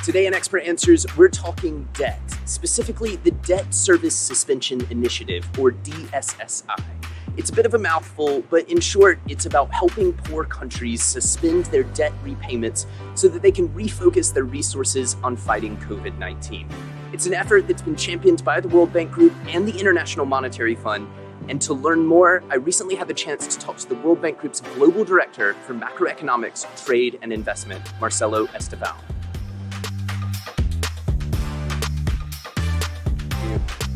Today in Expert Answers, we're talking debt, specifically the Debt Service Suspension Initiative, or DSSI. It's a bit of a mouthful, but in short, it's about helping poor countries suspend their debt repayments so that they can refocus their resources on fighting COVID-19. It's an effort that's been championed by the World Bank Group and the International Monetary Fund. And to learn more, I recently had the chance to talk to the World Bank Group's Global Director for Macroeconomics, Trade, and Investment, Marcello Estevão.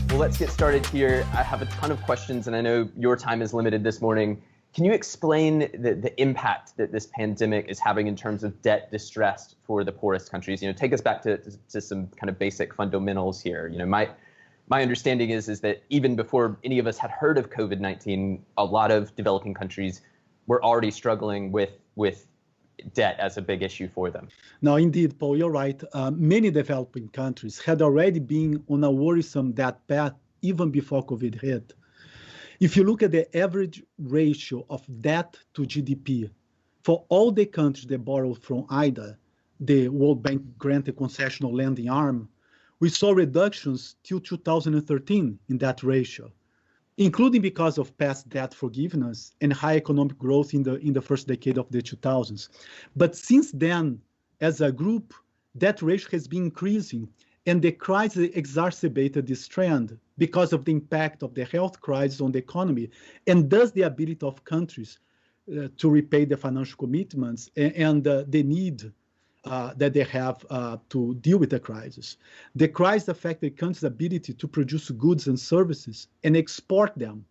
Well, let's get started here. I have a ton of questions, and I know your time is limited this morning. Can you explain the impact that this pandemic is having in terms of debt distress for the poorest countries? Take us back to some kind of basic fundamentals here. My understanding is that even before any of us had heard of COVID-19, a lot of developing countries were already struggling with debt as a big issue for them. No, indeed, Paul, you're right. Many developing countries had already been on a worrisome debt path even before COVID hit. If you look at the average ratio of debt to GDP for all the countries that borrowed from IDA, the World Bank granted concessional lending arm, we saw reductions till 2013 in that ratio, including because of past debt forgiveness and high economic growth in the first decade of the 2000s. But since then, as a group, that ratio has been increasing, and the crisis exacerbated this trend because of the impact of the health crisis on the economy, and thus the ability of countries to repay their financial commitments and the need that they have to deal with the crisis. The crisis affected countries' ability to produce goods and services and export them,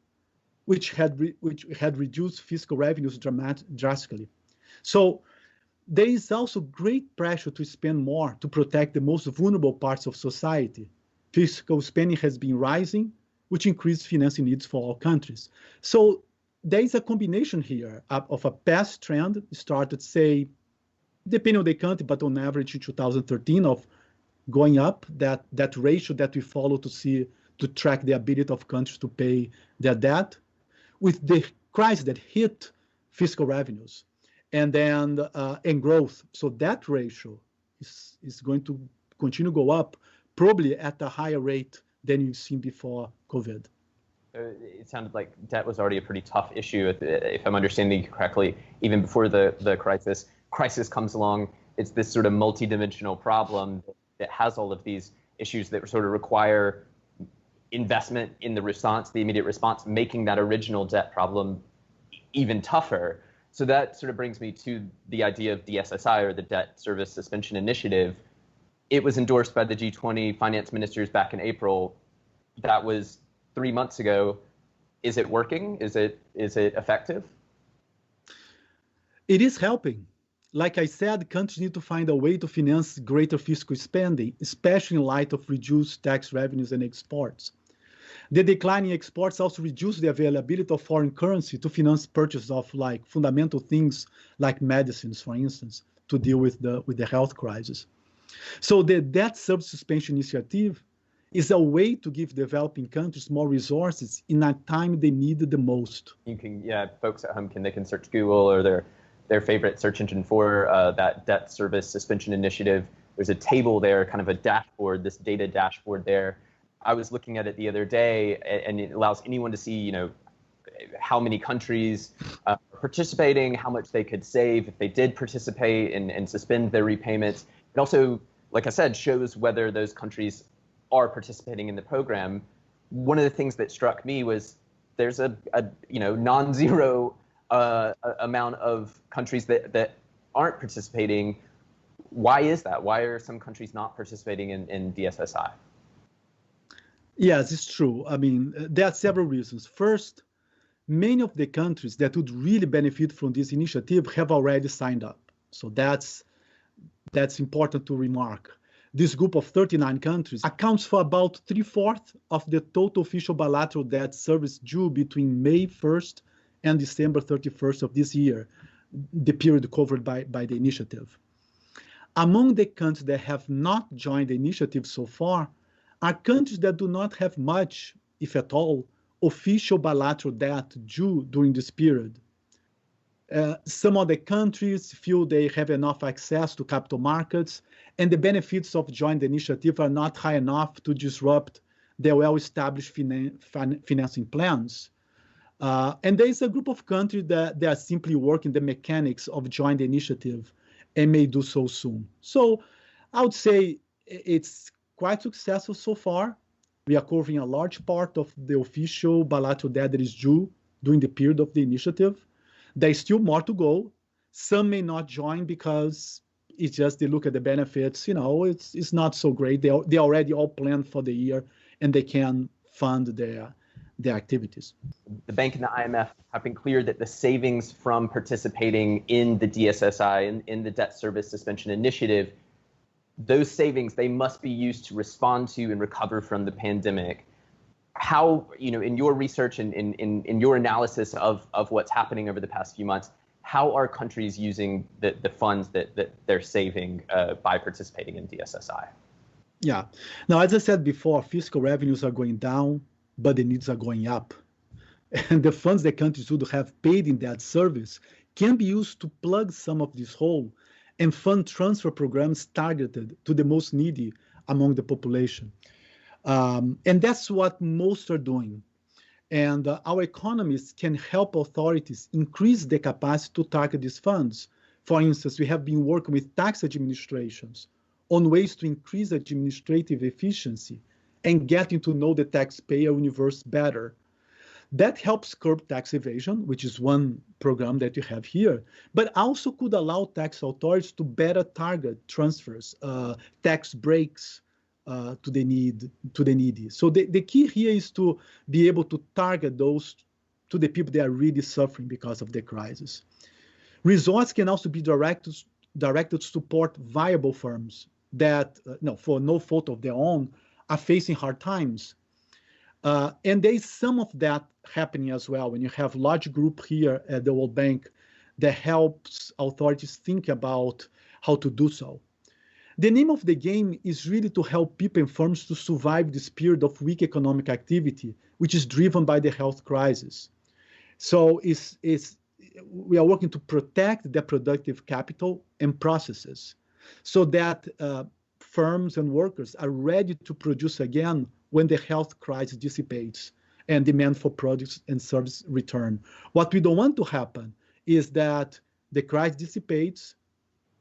which had reduced fiscal revenues drastically. So there is also great pressure to spend more to protect the most vulnerable parts of society. Fiscal spending has been rising, which increased financing needs for all countries. So there is a combination here of a past trend started, say, depending on the country, but on average in 2013 of going up, that ratio that we follow to track the ability of countries to pay their debt, with the crisis that hit fiscal revenues and then and growth. So that ratio is going to continue to go up, probably at a higher rate than you've seen before COVID. It sounded like debt was already a pretty tough issue, if I'm understanding you correctly, even before the crisis comes along. It's this sort of multidimensional problem that has all of these issues that sort of require investment in the response, the immediate response, making that original debt problem even tougher. So that sort of brings me to the idea of DSSI, or the Debt Service Suspension Initiative. It was endorsed by the G20 finance ministers back in April. That was 3 months ago. Is it working? Is it effective? It is helping. Like I said, countries need to find a way to finance greater fiscal spending, especially in light of reduced tax revenues and exports. The decline in exports also reduced the availability of foreign currency to finance purchases of fundamental things like medicines, for instance, to deal with the health crisis. So the Debt Service Suspension Initiative is a way to give developing countries more resources in a time they need it the most. You can, folks at home they can search Google or their favorite search engine for that Debt Service Suspension Initiative. There's a table there, kind of a dashboard, this data dashboard there. I was looking at it the other day, and it allows anyone to see, how many countries are participating, how much they could save if they did participate and suspend their repayments. It also, like I said, shows whether those countries are participating in the program. One of the things that struck me was there's a non-zero amount of countries that aren't participating. Why is that? Why are some countries not participating in DSSI? Yes, it's true. I mean, there are several reasons. First, many of the countries that would really benefit from this initiative have already signed up. So that's important to remark. This group of 39 countries accounts for about 3/4 of the total official bilateral debt service due between May 1st and December 31st of this year, the period covered by the initiative. Among the countries that have not joined the initiative so far are countries that do not have much, if at all, official bilateral debt due during this period. Some other countries feel they have enough access to capital markets, and the benefits of joint initiative are not high enough to disrupt their well-established financing plans. And there is a group of countries that they are simply working the mechanics of joint initiative and may do so soon. So I would say it's quite successful so far. We are covering a large part of the official bilateral debt that is due during the period of the initiative. There's still more to go. Some may not join because it's just they look at the benefits, it's not so great. They already all planned for the year and they can fund their activities. The bank and the IMF have been clear that the savings from participating in the DSSI and in the debt service suspension initiative, those savings, they must be used to respond to and recover from the pandemic. How, in your research and in your analysis of what's happening over the past few months, how are countries using the funds that they're saving by participating in DSSI? Yeah. Now, as I said before, fiscal revenues are going down, but the needs are going up. And the funds that countries would have paid in that service can be used to plug some of this hole and fund transfer programs targeted to the most needy among the population. And that's what most are doing. And our economists can help authorities increase the capacity to target these funds. For instance, we have been working with tax administrations on ways to increase administrative efficiency and getting to know the taxpayer universe better. That helps curb tax evasion, which is one program that you have here, but also could allow tax authorities to better target transfers, tax breaks to the needy. So the key here is to be able to target those to the people that are really suffering because of the crisis. Resources can also be directed to support viable firms that, for no fault of their own, are facing hard times. And there is some of that happening as well when you have large group here at the World Bank that helps authorities think about how to do so. The name of the game is really to help people and firms to survive this period of weak economic activity, which is driven by the health crisis. So we are working to protect the productive capital and processes so that firms and workers are ready to produce again when the health crisis dissipates and demand for products and services return. What we don't want to happen is that the crisis dissipates,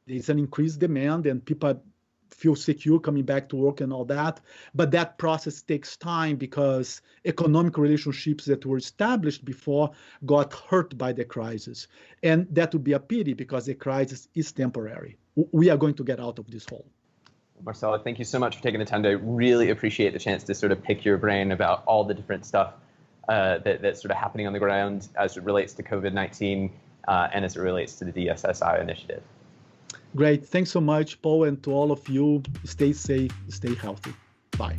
there's an increased demand and people feel secure coming back to work and all that, but that process takes time because economic relationships that were established before got hurt by the crisis. And that would be a pity because the crisis is temporary. We are going to get out of this hole. Marcello, thank you so much for taking the time to really appreciate the chance to sort of pick your brain about all the different stuff that's sort of happening on the ground as it relates to COVID-19 and as it relates to the DSSI initiative. Great. Thanks so much, Paul, and to all of you. Stay safe, stay healthy. Bye.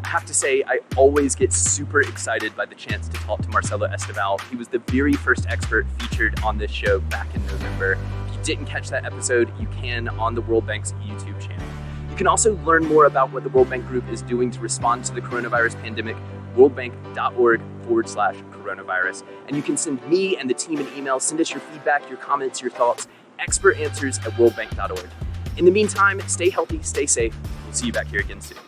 I have to say, I always get super excited by the chance to talk to Marcello Estevão. He was the very first expert featured on this show back in November. If you didn't catch that episode, you can on the World Bank's YouTube channel. You can also learn more about what the World Bank Group is doing to respond to the coronavirus pandemic, worldbank.org/coronavirus. And you can send me and the team an email. Send us your feedback, your comments, your thoughts, expertanswers@worldbank.org. In the meantime, stay healthy, stay safe. We'll see you back here again soon.